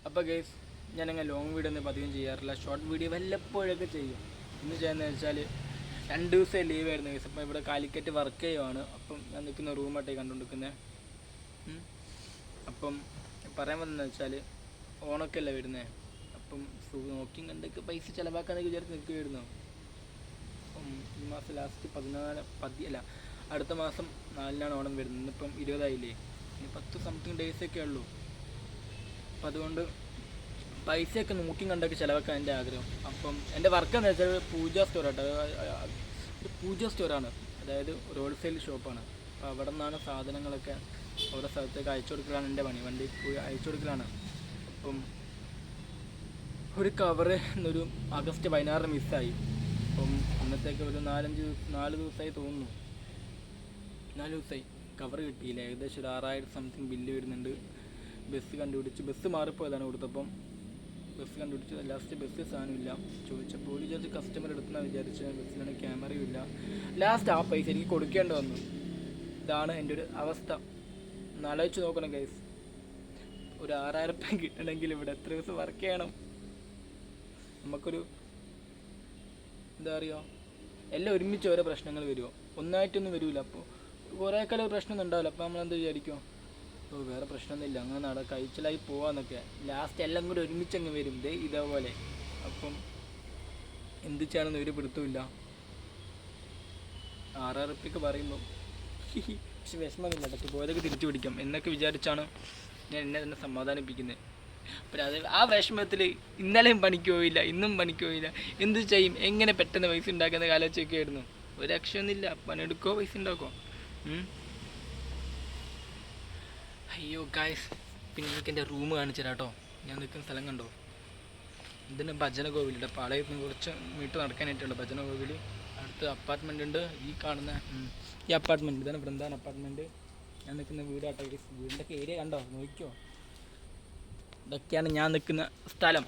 അപ്പോൾ ഗൈസ് ഞാനങ്ങനെ long video ഒന്നും പതിവും ചെയ്യാറില്ല, ഷോർട്ട് വീഡിയോ വല്ലപ്പോഴൊക്കെ ചെയ്യും. ഇന്ന് ചെയ്യുന്നതെന്ന് വെച്ചാൽ 2 ദിവസം ലീവായിരുന്നു ഗൈസ്. അപ്പം ഇവിടെ കാലിക്കറ്റ് വർക്ക് ചെയ്യുവാണ്. അപ്പം ഞാൻ നിൽക്കുന്ന റൂമായിട്ടേ കണ്ടുകൊണ്ടിരിക്കുന്നത്. അപ്പം പറയാൻ വന്നതെന്ന് വെച്ചാൽ ഓണൊക്കെ അല്ലേ വരുന്നത്. അപ്പം നോക്കിയും കണ്ടൊക്കെ പൈസ ചിലവാക്കാന്നൊക്കെ വിചാരിച്ച് നിൽക്കുമായിരുന്നു. അപ്പം ഈ മാസം ലാസ്റ്റ് അടുത്ത മാസം 4-നാണ് ഓണം വരുന്നത്. ഇന്നിപ്പം 20 ഇനി 10 സംതിങ് ഡേയ്സൊക്കെ ഉള്ളൂ. അപ്പം അതുകൊണ്ട് പൈസയൊക്കെ നോക്കിയും കണ്ടൊക്കെ ചിലവാക്കാൻ എൻ്റെ ആഗ്രഹം. അപ്പം എൻ്റെ വർക്ക് എന്ന് വെച്ചാൽ പൂജ സ്റ്റോറാട്ടോ, ഒരു പൂജ സ്റ്റോറാണ്, അതായത് ഒരു ഹോൾസെയിൽ ഷോപ്പാണ്. അപ്പോൾ അവിടെ നിന്നാണ് സാധനങ്ങളൊക്കെ ഓരോ സ്ഥലത്തേക്ക് അയച്ചു കൊടുക്കലാണ് എൻ്റെ പണി. വണ്ടി പോയി അയച്ചു കൊടുക്കലാണ്. അപ്പം ഒരു കവറ് ഒരു ആഗസ്റ്റ് 16 മിസ്സായി. അപ്പം ഇന്നത്തേക്ക് ഒരു 4 ദിവസമായി തോന്നുന്നു. 4 ദിവസമായി കവർ കിട്ടിയില്ല. ഏകദേശം ഒരു 6000 സംതിങ് ബില്ല് വരുന്നുണ്ട്. ബസ് കണ്ടുപിടിച്ച്, ബസ് മാറിപ്പോയതാണ് കൊടുത്തപ്പം. ബസ് കണ്ടുപിടിച്ച് ലാസ്റ്റ് ബസ്സിൽ സാധനമില്ല. ചോദിച്ചപ്പോൾ വിചാരിച്ച് കസ്റ്റമർ എടുത്തെന്നാണ് വിചാരിച്ചത്. ബസ്സിലാണെങ്കിൽ ക്യാമറയും ഇല്ല. ലാസ്റ്റ് ആ പൈസ എനിക്ക് കൊടുക്കേണ്ടി വന്നു. ഇതാണ് എൻ്റെ ഒരു അവസ്ഥ. ആലോചിച്ച് നോക്കണം ഗൈസ്. ഒരു 6000 രൂപ കിട്ടണമെങ്കിൽ ഇവിടെ എത്ര ദിവസം വർക്ക് ചെയ്യണം? നമുക്കൊരു എന്താ പറയുക, എല്ലാം ഒരുമിച്ച് ഓരോ പ്രശ്നങ്ങൾ വരുമോ, ഒന്നായിട്ടൊന്നും വരില്ല. അപ്പോൾ കുറേ കാലം പ്രശ്നമൊന്നും ഉണ്ടാവില്ല. അപ്പോൾ നമ്മളെന്ത് വിചാരിക്കും, ഓ വേറെ പ്രശ്നമൊന്നുമില്ല, അങ്ങനെ കഴിച്ചിലായി പോവാന്നൊക്കെ. ലാസ്റ്റ് എല്ലാം കൂടി ഒരുമിച്ചങ്ങ് വരും ഇതേപോലെ. അപ്പം എന്ത് ചെയ്യണമെന്ന് ഒരു പിടുത്തമില്ല. 6000 രൂപയ്ക്ക് പറയുമ്പോൾ പക്ഷെ വിഷമമില്ല കേട്ടോ, പോയതൊക്കെ തിരിച്ചു പിടിക്കാം എന്നൊക്കെ വിചാരിച്ചാണ് ഞാൻ എന്നെ തന്നെ സമാധാനിപ്പിക്കുന്നത്. അപ്പം അത് ആ വിഷമത്തിൽ ഇന്നലെയും പണിക്ക് പോയില്ല, ഇന്നും പണിക്ക് പോയില്ല. എന്ത് ചെയ്യും, എങ്ങനെ പെട്ടെന്ന് പൈസ ഉണ്ടാക്കുന്ന കാലൊക്കെ ആയിരുന്നു. ഒരു രക്ഷയൊന്നുമില്ല, പണിയെടുക്കോ പൈസ ഉണ്ടാക്കോ. അയ്യോ ഗായ്സ്, പിന്നെ എനിക്ക് എൻ്റെ റൂം കാണിച്ചു തരാം കേട്ടോ. ഞാൻ നിൽക്കുന്ന സ്ഥലം കണ്ടോ, ഇതിന് ഭജന കോവിലുണ്ട്. പാളയത്ത് നിന്ന് കുറച്ച് മീറ്റർ നടക്കാനായിട്ടുള്ള ഭജന കോവിൽ. അടുത്ത് അപ്പാർട്ട്മെൻ്റ് ഉണ്ട്. ഈ കാണുന്ന ഈ അപ്പാർട്ട്മെൻറ്റ് ഇതാണ് വൃന്ദാവൻ അപ്പാർട്ട്മെൻറ്റ്. ഞാൻ നിൽക്കുന്ന വീടാട്ടോ. വീടിൻ്റെ ഏരിയ കണ്ടോ, നോക്കിയോ. ഇതൊക്കെയാണ് ഞാൻ നിൽക്കുന്ന സ്ഥലം.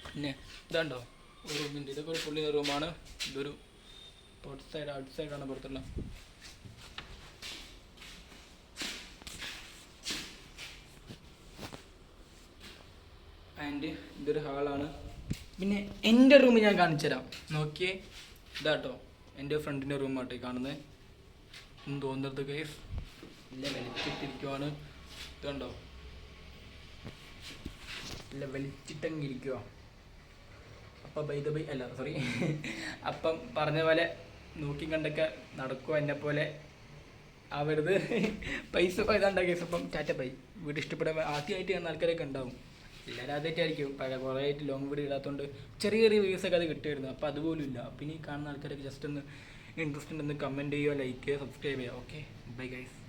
പിന്നെ ഇതുണ്ടോ ഒരു റൂമിൻ്റെ, ഇതൊക്കെ ഒരു പുള്ളിയുടെ റൂമാണ്. ഇതൊരു ഔട്ട് സൈഡാണ് പുറത്തുള്ള. ആൻഡ് ഇതൊരു ഹാളാണ്. പിന്നെ എൻ്റെ റൂം ഞാൻ കാണിച്ചു തരാം, നോക്കിയേ. ഇതാട്ടോ എൻ്റെ ഫ്രണ്ടിൻ്റെ റൂമാട്ടോ കാണുന്നത്. ഒന്നും തോന്നരുത് ഗൈസ്, ഇല്ല വലിച്ചിട്ടിരിക്കുവാണ്. ഇതുണ്ടോ, ഇല്ല വലിച്ചിട്ടങ്ങിരിക്കുക. അപ്പം സോറി അപ്പം പറഞ്ഞ പോലെ നോക്കി കണ്ടൊക്കെ നടക്കുക. എന്നെപ്പോലെ ആവരുത്. പൈസ ഇതാണ്ടാ കേസ്. അപ്പം ടാറ്റ ബൈ. വീട് ഇഷ്ടപ്പെടാൻ ആദ്യമായിട്ട് കാണുന്ന ആൾക്കാരൊക്കെ ഉണ്ടാവും. എല്ലാവരും ആദ്യമായിട്ടായിരിക്കും. കുറേ ആയിട്ട് ലോങ് വീഡിയോ ഇടാത്തതുകൊണ്ട് ചെറിയ വ്യൂസൊക്കെ അത് കിട്ടുമായിരുന്നു. അപ്പോൾ അതുപോലും ഇല്ല. അപ്പം ഇനി കാണുന്ന ആൾക്കാരൊക്കെ ജസ്റ്റ് ഒന്ന് ഇൻട്രസ്റ്റ് ഉണ്ടെന്ന് കമൻറ്റ് ചെയ്യുക, ലൈക്ക് ചെയ്യുക, സബ്സ്ക്രൈബ് ചെയ്യുക. Okay, bye guys.